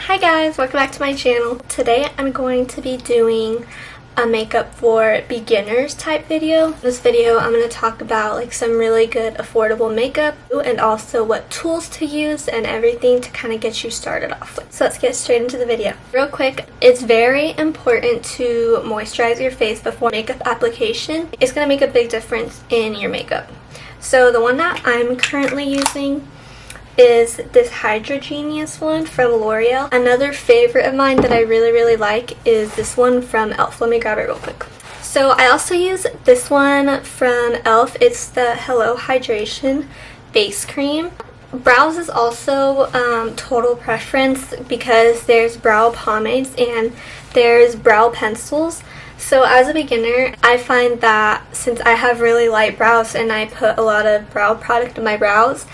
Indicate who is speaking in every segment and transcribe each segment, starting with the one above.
Speaker 1: Hi guys, welcome back to my channel. Today I'm going to be doing a makeup for beginners type video. In this video I'm going to talk about like some really good affordable makeup and also what tools to use and everything to kind of get you started off with. So let's get straight into the video. Real quick, it's very important to moisturize your face before makeup application. It's going to make a big difference in your makeup. So the one that I'm currently using is this Hydrogenius one from L'Oreal. Another favorite of mine that I really like is this one from e.l.f. Let me grab it real quick. So I also use this one from e.l.f. It's the Hello Hydration Face Cream. Brows is also total preference because there's brow pomades and there's brow pencils. So as a beginner, I find that since I have really light brows and I put a lot of brow product in my brows,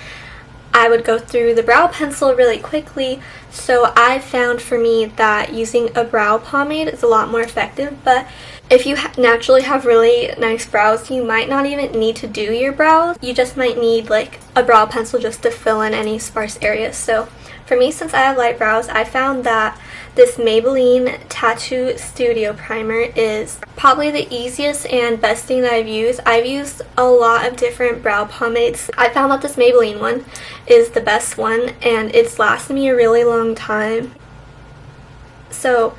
Speaker 1: I would go through the brow pencil really quickly. So I found for me that using a brow pomade is a lot more effective. But if you naturally have really nice brows, you might not even need to do your brows. You just might need like a brow pencil just to fill in any sparse areas. So for me, since I have light brows, I found that this Maybelline TattooStudio Primer is probably the easiest and best thing that I've used. I've used a lot of different brow pomades. I found that this Maybelline one is the best one and it's lasted me a really long time. So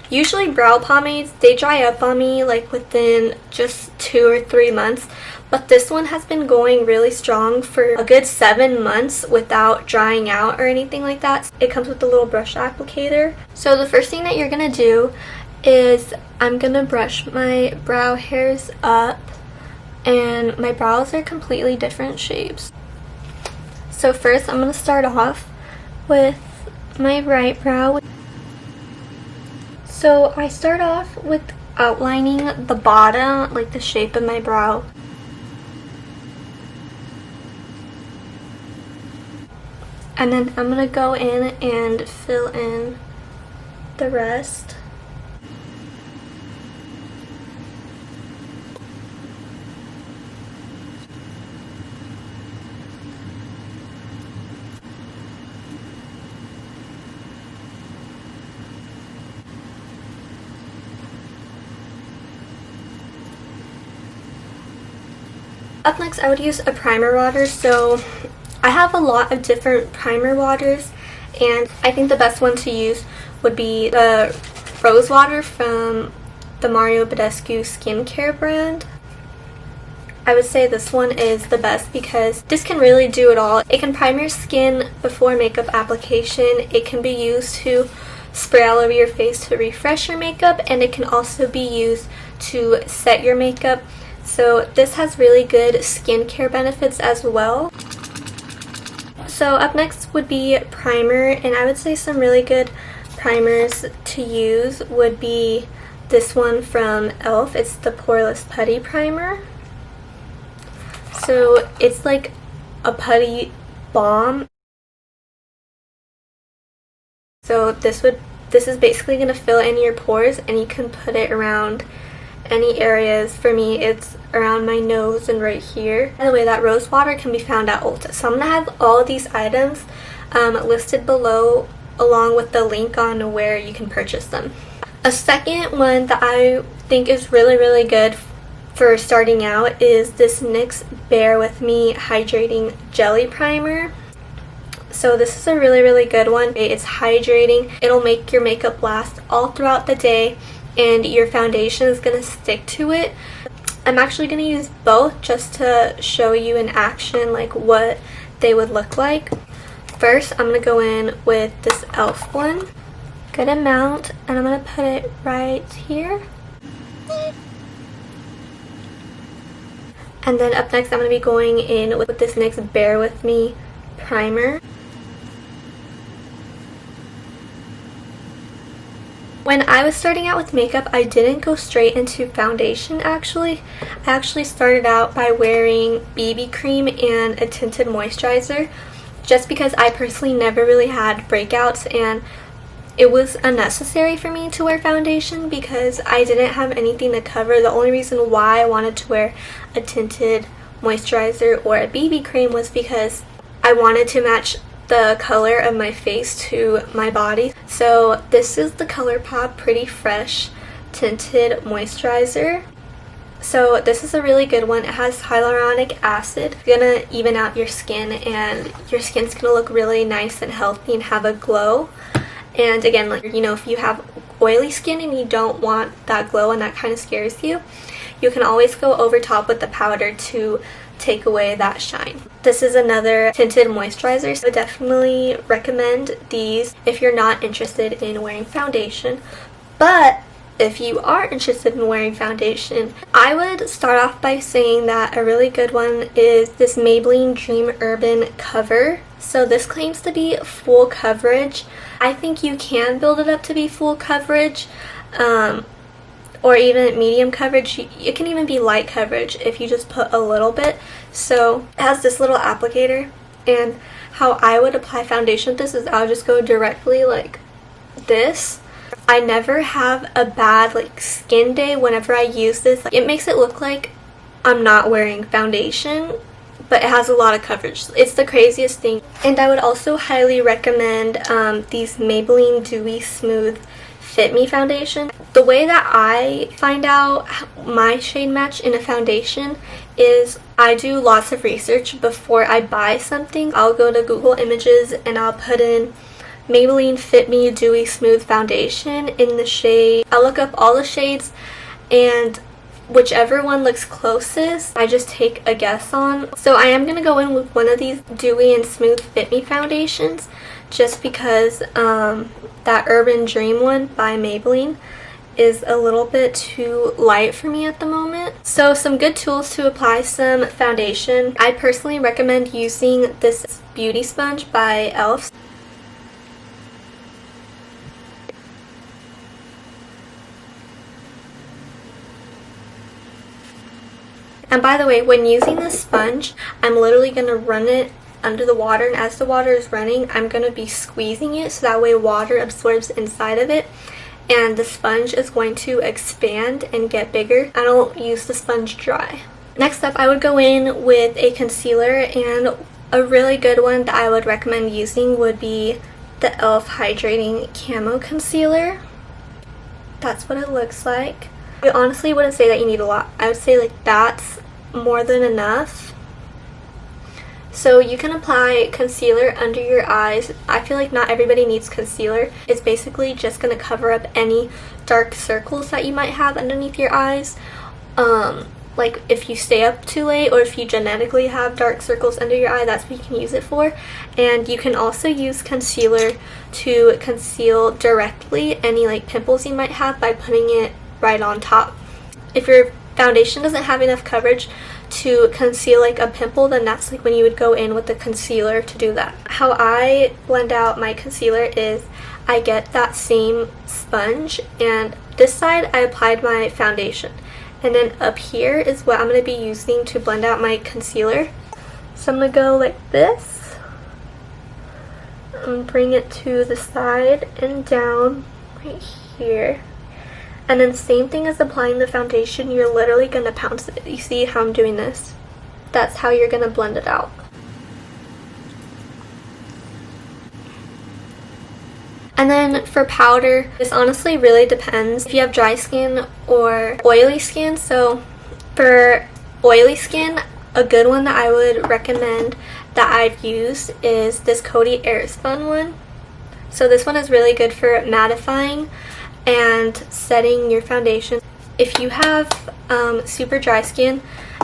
Speaker 1: usually brow pomades, they dry up on me like within just 2 or 3 months. But this one has been going really strong for a good 7 months without drying out or anything like that. It comes with a little brush applicator. So the first thing that you're going to do is I'm going to brush my brow hairs up, and my brows are completely different shapes. So first I'm going to start off with my right brow. So I start off with outlining the bottom, like the shape of my brow. And then I'm going to go in and fill in the rest. Up next, I would use a primer water. So I have a lot of different primer waters, and I think the best one to use would be the Rosewater from the Badescu skincare brand. I would say this one is the best because this can really do it all. It can prime your skin before makeup application. It can be used to spray all over your face to refresh your makeup, and it can also be used to set your makeup. So this has really good skincare benefits as well. So up next would be primer, and I would say some really good primers to use would be this one from e.l.f. It's the Poreless Putty Primer. So it's like a putty balm. So this is basically going to fill in your pores, and you can put it around any areas. For me, it's around my nose and right here. By the way, that rose water can be found at ULTA. So I'm going to have all of these items listed below along with the link on where you can purchase them. A second one that I think is really good for starting out is this NYX Bare With Me Hydrating Jelly Primer. So this is a really good one. It's hydrating. It'll make your makeup last all throughout the day, and your foundation is going to stick to it. I'm actually going to use both just to show you in action like what they would look like. First, I'm going to go in with this e.l.f. one. Good amount, and I'm going to put it right here. And then up next, I'm going to be going in with this NYX Bare With Me primer. When I was starting out with makeup, I didn't go straight into foundation actually. I actually started out by wearing BB cream and a tinted moisturizer just because I personally never really had breakouts, and it was unnecessary for me to wear foundation because I didn't have anything to cover. The only reason why I wanted to wear a tinted moisturizer or a BB cream was because I wanted to match the color of my face to my body. So this is the ColourPop Pretty Fresh Tinted Moisturizer. So this is a really good one. It has hyaluronic acid. It's gonna even out your skin, and your skin's gonna look really nice and healthy and have a glow. And again, like, you know, if you have oily skin and you don't want that glow and that kind of scares you, you can always go over top with the powder to take away that shine. This is another tinted moisturizer, so I definitely recommend these if you're not interested in wearing foundation. But if you are interested in wearing foundation, I would start off by saying that a really good one is this Maybelline Dream Urban Cover. So this claims to be full coverage. I think you can build it up to be full coverage, or even medium coverage. It can even be light coverage if you just put a little bit. So it has this little applicator, and how I would apply foundation with this is I'll just go directly like this. I never have a bad like skin day whenever I use this. It makes it look like I'm not wearing foundation, but it has a lot of coverage. It's the craziest thing. And I would also highly recommend these Maybelline Dewy Smooth Fit Me foundation. The way that I find out my shade match in a foundation is I do lots of research before I buy something. I'll go to Google Images and I'll put in Maybelline Fit Me Dewy Smooth Foundation in the shade. I'll look up all the shades, and whichever one looks closest, I just take a guess on. So I am going to go in with one of these Dewy and Smooth Fit Me foundations, just because that Urban Dream one by Maybelline is a little bit too light for me at the moment. So some good tools to apply some foundation. I personally recommend using this beauty sponge by e.l.f. And by the way, when using this sponge, I'm literally going to run it under the water, and as the water is running, I'm going to be squeezing it so that way water absorbs inside of it and the sponge is going to expand and get bigger. I don't use the sponge dry. Next up, I would go in with a concealer, and a really good one that I would recommend using would be the e.l.f. Hydrating Camo Concealer. That's what it looks like. I honestly wouldn't say that you need a lot. I would say like that's more than enough. So you can apply concealer under your eyes. I feel like not everybody needs concealer. It's basically just going to cover up any dark circles that you might have underneath your eyes. Like if you stay up too late, or if you genetically have dark circles under your eye, that's what you can use it for. And you can also use concealer to conceal directly any like pimples you might have by putting it right on top. If your foundation doesn't have enough coverage to conceal like a pimple, then that's like when you would go in with the concealer to do that. How I blend out my concealer is I get that same sponge, and this side I applied my foundation, and then up here is what I'm going to be using to blend out my concealer. So I'm going to go like this and bring it to the side and down right here. And then same thing as applying the foundation, you're literally going to pounce it. You see how I'm doing this? That's how you're going to blend it out. And then for powder, this honestly really depends if you have dry skin or oily skin. So for oily skin, a good one that I would recommend that I've used is this Coty Airspun one. So this one is really good for mattifying and setting your foundation. If you have super dry skin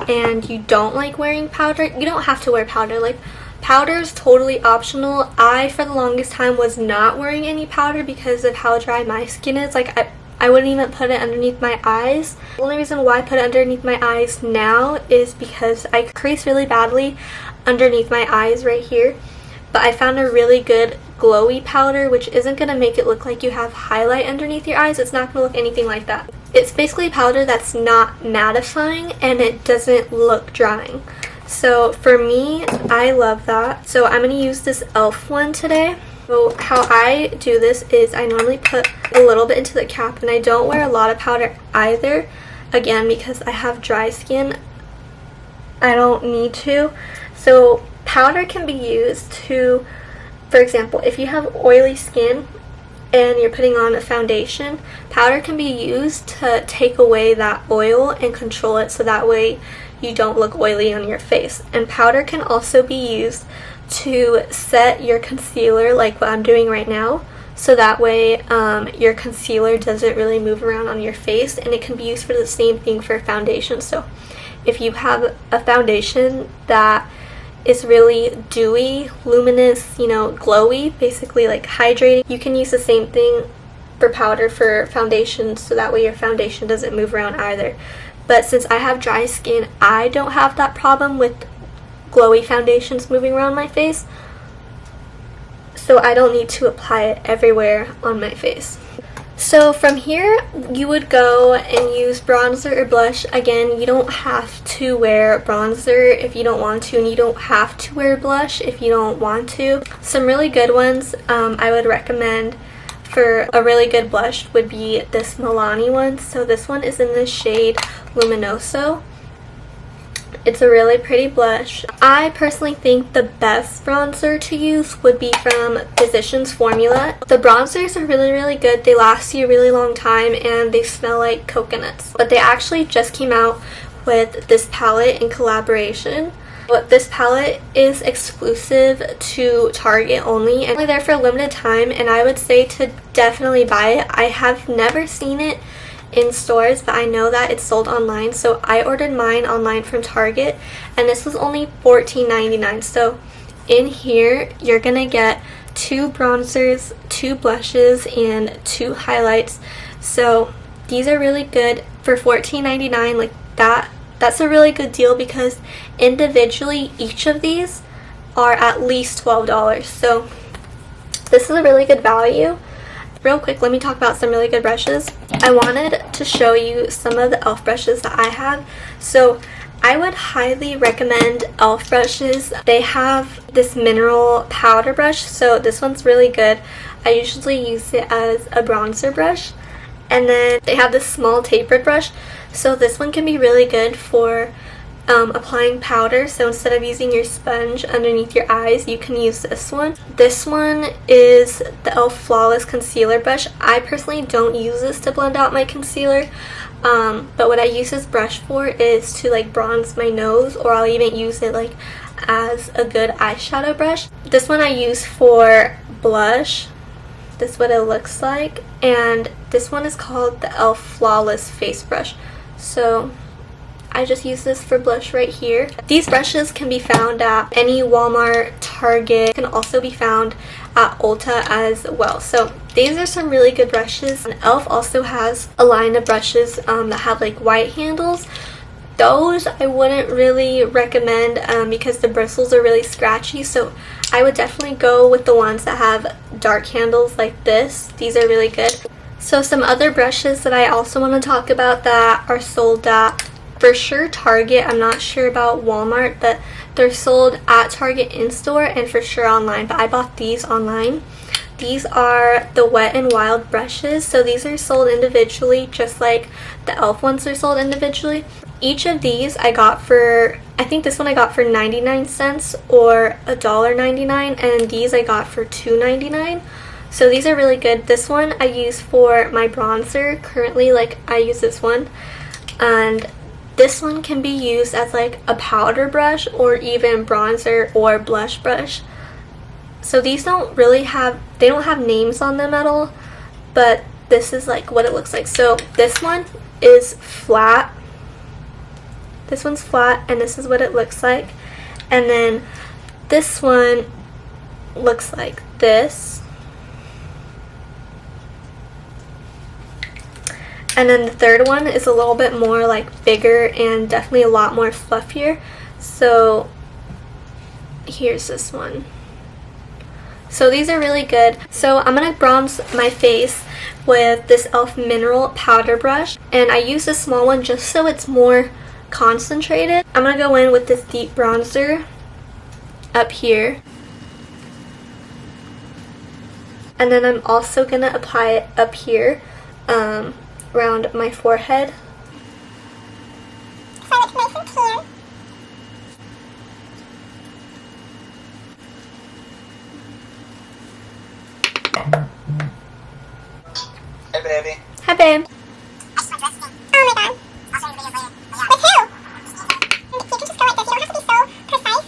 Speaker 1: and you don't like wearing powder, you don't have to wear powder. Like, powder is totally optional. I, for the longest time, was not wearing any powder because of how dry my skin is. Like, I wouldn't even put it underneath my eyes. The only reason why I put it underneath my eyes now is because I crease really badly underneath my eyes right here. But I found a really good glowy powder, which isn't going to make it look like you have highlight underneath your eyes. It's not going to look anything like that. It's basically a powder that's not mattifying and it doesn't look drying. So for me, I love that. So I'm going to use this e.l.f. one today. So how I do this is I normally put a little bit into the cap, and I don't wear a lot of powder either. Again, because I have dry skin, I don't need to. So powder can be used to For example, if you have oily skin and you're putting on a foundation, powder can be used to take away that oil and control it so that way you don't look oily on your face. And powder can also be used to set your concealer, like what I'm doing right now, so that way your concealer doesn't really move around on your face. And it can be used for the same thing for foundation. So if you have a foundation that is really dewy, luminous, you know, glowy, basically like hydrating, you can use the same thing for powder for foundation, so that way your foundation doesn't move around either. But since I have dry skin, I don't have that problem with glowy foundations moving around my face, so I don't need to apply it everywhere on my face. So from here, you would go and use bronzer or blush. Again, you don't have to wear bronzer if you don't want to, and you don't have to wear blush if you don't want to. Some really good ones I would recommend for a really good blush would be this Milani one. So this one is in the shade Luminoso. It's a really pretty blush. I personally think the best bronzer to use would be from Physicians Formula. The bronzers are really good. They last you a really long time and they smell like coconuts. But they actually just came out with this palette in collaboration. But this palette is exclusive to Target only and only there for a limited time, and I would say to definitely buy it. I have never seen it in stores, but I know that it's sold online, so I ordered mine online from Target, and this was only $14.99. So in here you're gonna get 2 bronzers, 2 blushes, and 2 highlights. So these are really good for $14.99. like that's a really good deal, because individually each of these are at least $12. So this is a really good value. Real quick, let me talk about some really good brushes. I wanted to show you some of the e.l.f. brushes that I have. So I would highly recommend e.l.f. brushes. They have this mineral powder brush, so this one's really good. I usually use it as a bronzer brush. And then they have this small tapered brush, so this one can be really good for applying powder. So instead of using your sponge underneath your eyes, you can use this one. This one is the e.l.f. Flawless Concealer Brush. I personally don't use this to blend out my concealer, but what I use this brush for is to like bronze my nose, or I'll even use it like as a good eyeshadow brush. This one I use for blush. This is what it looks like, and this one is called the e.l.f. Flawless Face Brush. So I just use this for blush right here. These brushes can be found at any Walmart, Target, can also be found at ULTA as well. So these are some really good brushes. And e.l.f. also has a line of brushes that have like white handles. Those I wouldn't really recommend because the bristles are really scratchy, so I would definitely go with the ones that have dark handles like this. These are really good. So some other brushes that I also want to talk about that are sold at, for sure, Target. I'm not sure about Walmart, but they're sold at Target in-store and for sure online, but I bought these online. These are the Wet n Wild brushes. So these are sold individually, just like the e.l.f. ones are sold individually. Each of these I got for, I think this one I got for 99 cents or $1.99, and these I got for $2.99. So these are really good. This one I use for my bronzer currently, like I use this one, and this one can be used as like a powder brush or even bronzer or blush brush. So these don't really have, they don't have names on them at all, but this is like what it looks like. So this one is flat. This one's flat, and this is what it looks like. And then this one looks like this. And then the third one is a little bit more like bigger and definitely a lot more fluffier. So here's this one. So these are really good. So I'm going to bronze my face with this e.l.f. mineral powder brush, and I use a small one just so it's more concentrated. I'm going to go in with this deep bronzer up here, and then I'm also going to apply it up here around my forehead.
Speaker 2: So it's nice and clear. baby.
Speaker 1: Hi, babe.
Speaker 3: Oh my god. I'll show you the videos later. With who? You can just go like this. You don't have to be so precise.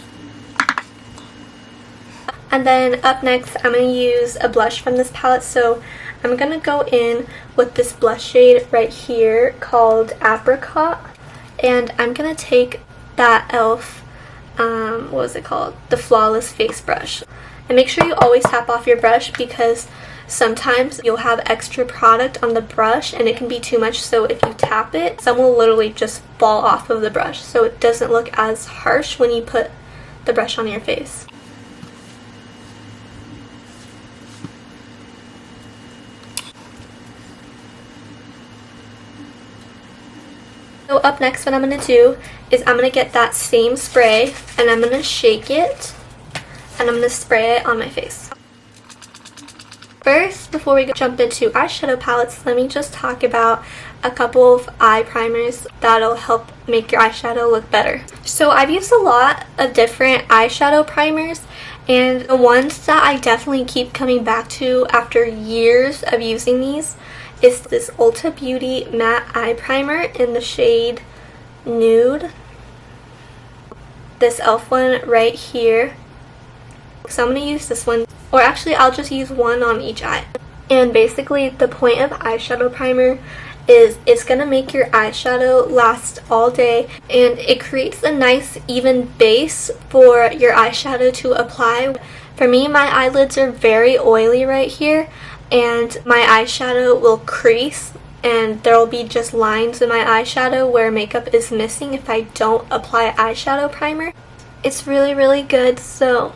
Speaker 1: And then up next, I'm going to use a blush from this palette. So I'm going to go in with this blush shade right here called Apricot. And I'm going to take that e.l.f. What was it called? The Flawless Face Brush. And make sure you always tap off your brush because sometimes you'll have extra product on the brush and it can be too much. So if you tap it, some will literally just fall off of the brush. So it doesn't look as harsh when you put the brush on your face. So up next, what I'm going to do is I'm going to get that same spray and I'm going to shake it and I'm going to spray it on my face. First, before we jump into eyeshadow palettes, let me just talk about a couple of eye primers that'll help make your eyeshadow look better. So I've used a lot of different eyeshadow primers, and the ones that I definitely keep coming back to after years of using these is this Ulta Beauty Matte Eye Primer in the shade Nude. This e.l.f. one right here. So I'm going to use this one, or actually I'll just use one on each eye. And basically the point of eyeshadow primer is it's going to make your eyeshadow last all day, and it creates a nice even base for your eyeshadow to apply. For me, my eyelids are very oily right here, and my eyeshadow will crease and there will be just lines in my eyeshadow where makeup is missing if I don't apply eyeshadow primer. It's really, really good, so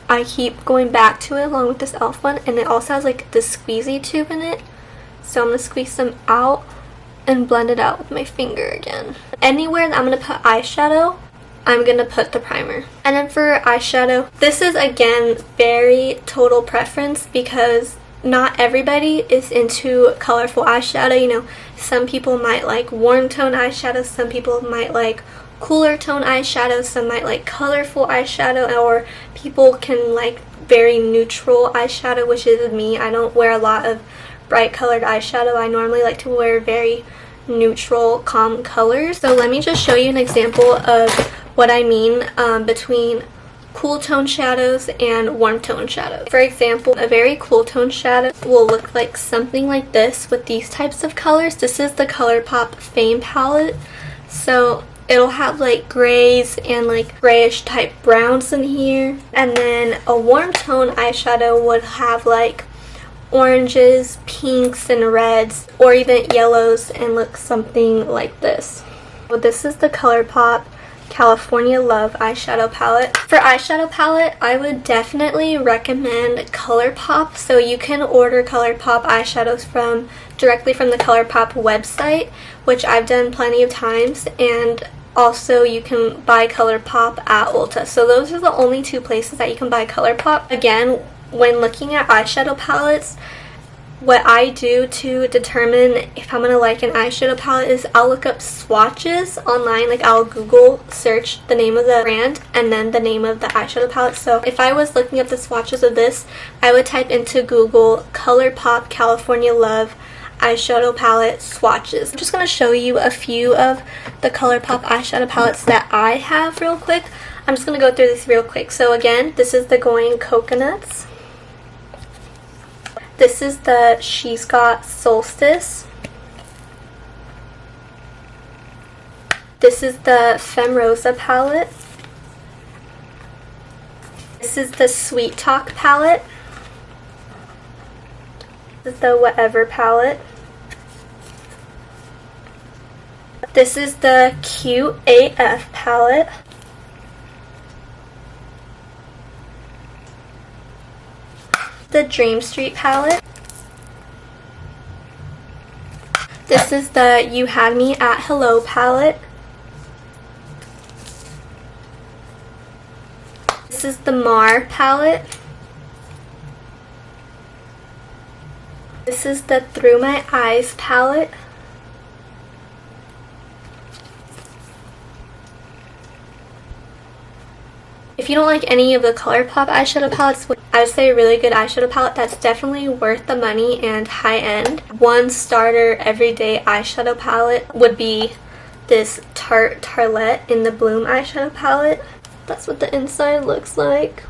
Speaker 1: I keep going back to it along with this e.l.f. one, and it also has like this squeezy tube in it. So I'm going to squeeze them out and blend it out with my finger again. Anywhere that I'm going to put eyeshadow, I'm going to put the primer. And then for eyeshadow, this is again very total preference because not everybody is into colorful eyeshadow. You know, some people might like warm tone eyeshadow, some people might like cooler tone eyeshadow, some might like colorful eyeshadow, or people can like very neutral eyeshadow, which is me. I don't wear a lot of bright colored eyeshadow. I normally like to wear very neutral, calm colors. So let me just show you an example of what I mean between cool tone shadows and warm tone shadows. For example, a very cool tone shadow will look like something like this with these types of colors. This is the ColourPop Fame palette. So it'll have like grays and like grayish type browns in here. And then a warm tone eyeshadow would have like oranges, pinks, and reds, or even yellows, and look something like this. So this is the ColourPop California Love eyeshadow palette. For eyeshadow palette, I would definitely recommend ColourPop. So you can order ColourPop eyeshadows directly from the ColourPop website, which I've done plenty of times, and also you can buy ColourPop at Ulta. So those are the only two places that you can buy ColourPop. Again, when looking at eyeshadow palettes, what I do to determine if I'm going to like an eyeshadow palette is I'll look up swatches online. Like I'll Google search the name of the brand and then the name of the eyeshadow palette. So if I was looking up the swatches of this, I would type into Google ColourPop California Love eyeshadow palette swatches. I'm just going to show you a few of the ColourPop eyeshadow palettes that I have real quick. I'm just going to go through this real quick. So again, this is the Going Coconuts. This is the She's Got Solstice. This is the Femme Rosa palette. This is the Sweet Talk palette. This is the Whatever palette. This is the Cute AF palette. The Dream Street palette. This is the You Had Me at Hello palette. This is the Mar palette. This is the Through My Eyes palette. If you don't like any of the ColourPop eyeshadow palettes, I would say a really good eyeshadow palette that's definitely worth the money and high end. One starter everyday eyeshadow palette would be this Tartelette in the Bloom eyeshadow palette. That's what the inside looks like.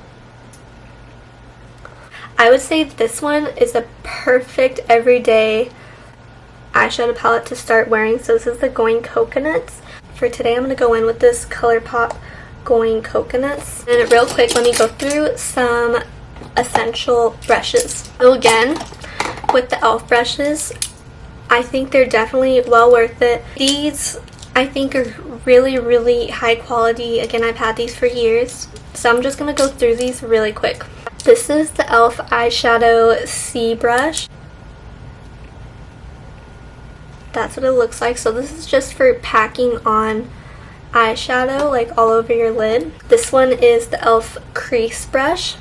Speaker 1: I would say this one is a perfect everyday eyeshadow palette to start wearing. So this is the Going Coconuts. For today I'm going to go in with this ColourPop Going Coconuts. And real quick, let me go through some essential brushes. So again, with the e.l.f. brushes, I think they're definitely well worth it. These I think are really high quality. Again, I've had these for years. So I'm just going to go through these really quick. This is the e.l.f. Eyeshadow C brush. That's what it looks like. So this is just for packing on eyeshadow like all over your lid. This one is the e.l.f. crease brush.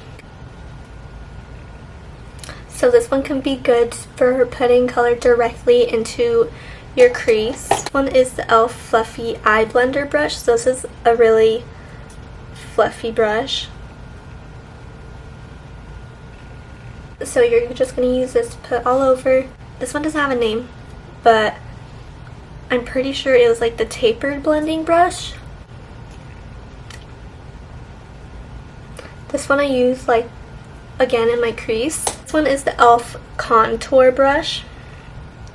Speaker 1: So this one can be good for putting color directly into your crease. This one is the e.l.f. Fluffy Eye Blender brush. So this is a really fluffy brush. So you're just going to use this to put all over. This one doesn't have a name, but I'm pretty sure it was like the tapered blending brush. This one I use like again in my crease. This one is the e.l.f. contour brush.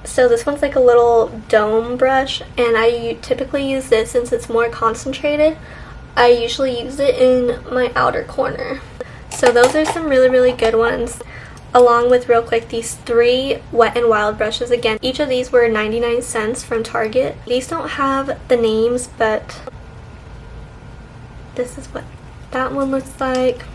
Speaker 1: So this one's like a little dome brush, and I typically use this since it's more concentrated. I usually use it in my outer corner. So those are some really good ones. Along with, real quick, these 3 Wet n Wild brushes. Again, each of these were 99 cents from Target. These don't have the names, but this is what that one looks like.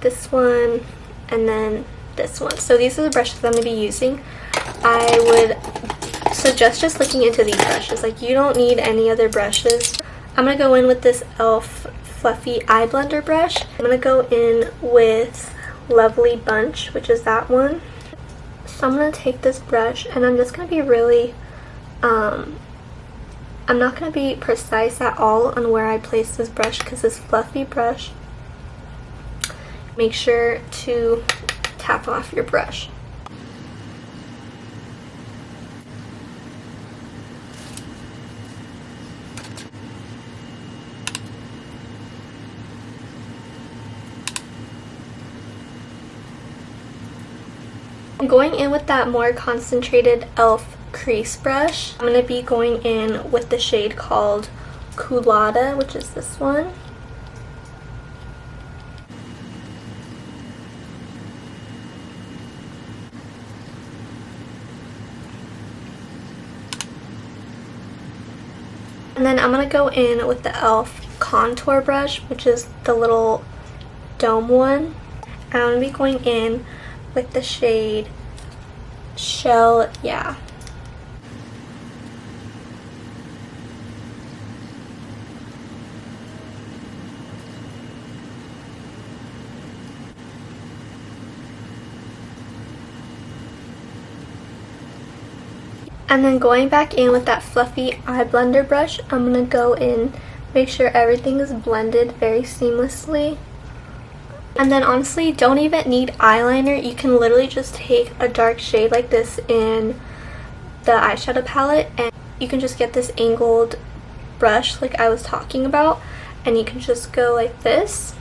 Speaker 1: This one, and then this one. So these are the brushes I'm going to be using. I would suggest just looking into these brushes. Like, you don't need any other brushes. I'm going to go in with this e.l.f. Fluffy Eye Blender brush. I'm going to go in with Lovely Bunch, which is that one. So I'm going to take this brush, and I'm just going to be really, I'm not going to be precise at all on where I place this brush, because this fluffy brush, make sure to tap off your brush. I'm going in with that more concentrated e.l.f. crease brush. I'm going to be going in with the shade called ULTA, which is this one. And then I'm going to go in with the e.l.f. contour brush, which is the little dome one. And I'm going to be going in with the shade Shell Yeah. And then going back in with that fluffy eye blender brush, I'm going to go in, make sure everything is blended very seamlessly. And then honestly, don't even need eyeliner. You can literally just take a dark shade like this in the eyeshadow palette, and you can just get this angled brush like I was talking about, and you can just go like this,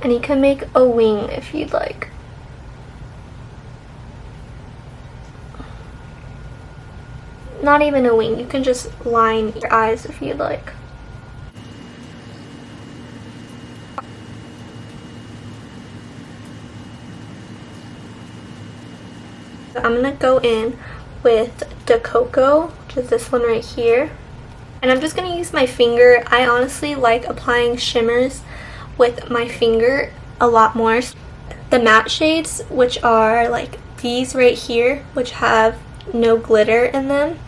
Speaker 1: and you can make a wing if you'd like. Not even a wing, you can just line your eyes if you'd like. I'm going to go in with the Cocoa, which is this one right here. And I'm just going to use my finger. I honestly like applying shimmers with my finger a lot more. The matte shades, which are like these right here, which have no glitter in them,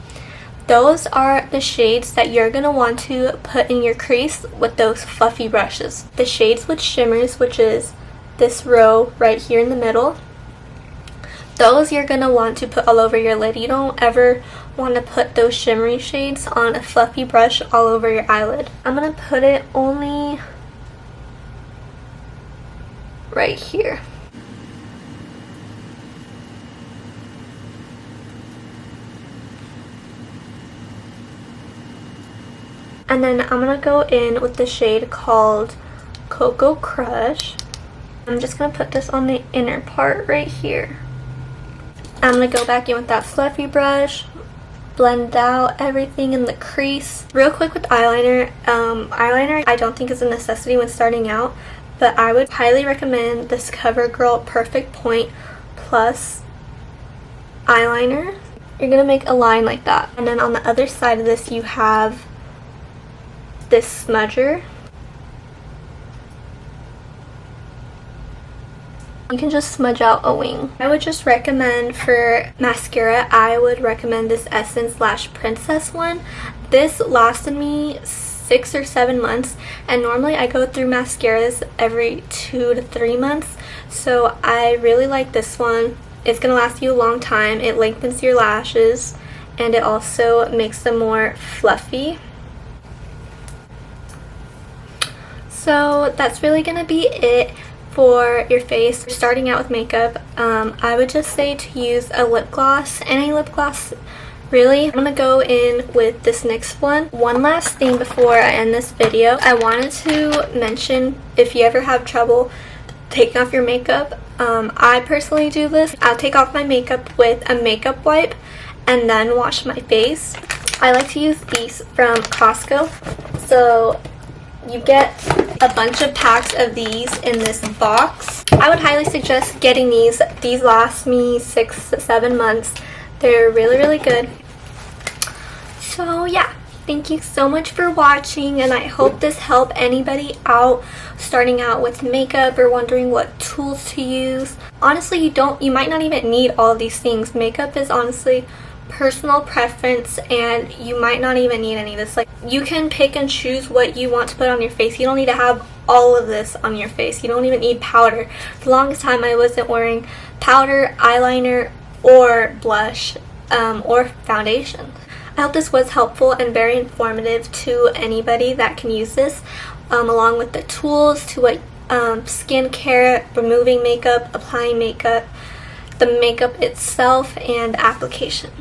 Speaker 1: those are the shades that you're going to want to put in your crease with those fluffy brushes. The shades with shimmers, which is this row right here in the middle, Those you're going to want to put all over your lid. You don't ever want to put those shimmery shades on a fluffy brush all over your eyelid. I'm going to put it only right here. And then I'm going to go in with the shade called Cocoa Crush. I'm just going to put this on the inner part right here. I'm going to go back in with that fluffy brush, blend out everything in the crease. Real quick with eyeliner. Eyeliner I don't think is a necessity when starting out, but I would highly recommend this CoverGirl Perfect Point Plus eyeliner. You're going to make a line like that. And then on the other side of this you have this smudger. You can just smudge out a wing. I would just recommend for mascara, I would recommend this Essence Lash Princess one. This lasted me 6 or 7 months, and normally I go through mascaras every 2 to 3 months, so I really like this one. It's gonna last you a long time. It lengthens your lashes and it also makes them more fluffy. So that's really gonna be it for your face. Starting out with makeup, I would just say to use a lip gloss, any lip gloss really. I'm gonna go in with this next one. One last thing before I end this video, I wanted to mention if you ever have trouble taking off your makeup, I personally do this. I'll take off my makeup with a makeup wipe and then wash my face. I like to use these from Costco. So you get a bunch of packs of these in this box. I would highly suggest getting these. These last me 6 to 7 months. They're really, really good. So yeah, thank you so much for watching, and I hope this helped anybody out starting out with makeup or wondering what tools to use. Honestly, you might not even need all of these things. Makeup is honestly personal preference, and you might not even need any of this. Like, you can pick and choose what you want to put on your face. You don't need to have all of this on your face. You don't even need powder. For the longest time I wasn't wearing powder, eyeliner, or blush, or foundation. I hope this was helpful and very informative to anybody that can use this, along with the tools to what skincare, removing makeup, applying makeup, the makeup itself, and application.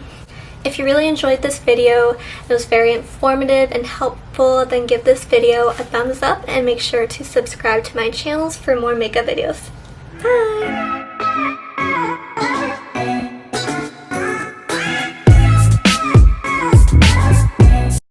Speaker 1: If you really enjoyed this video, it was very informative and helpful, then give this video a thumbs up and make sure to subscribe to my channels for more makeup videos. Bye!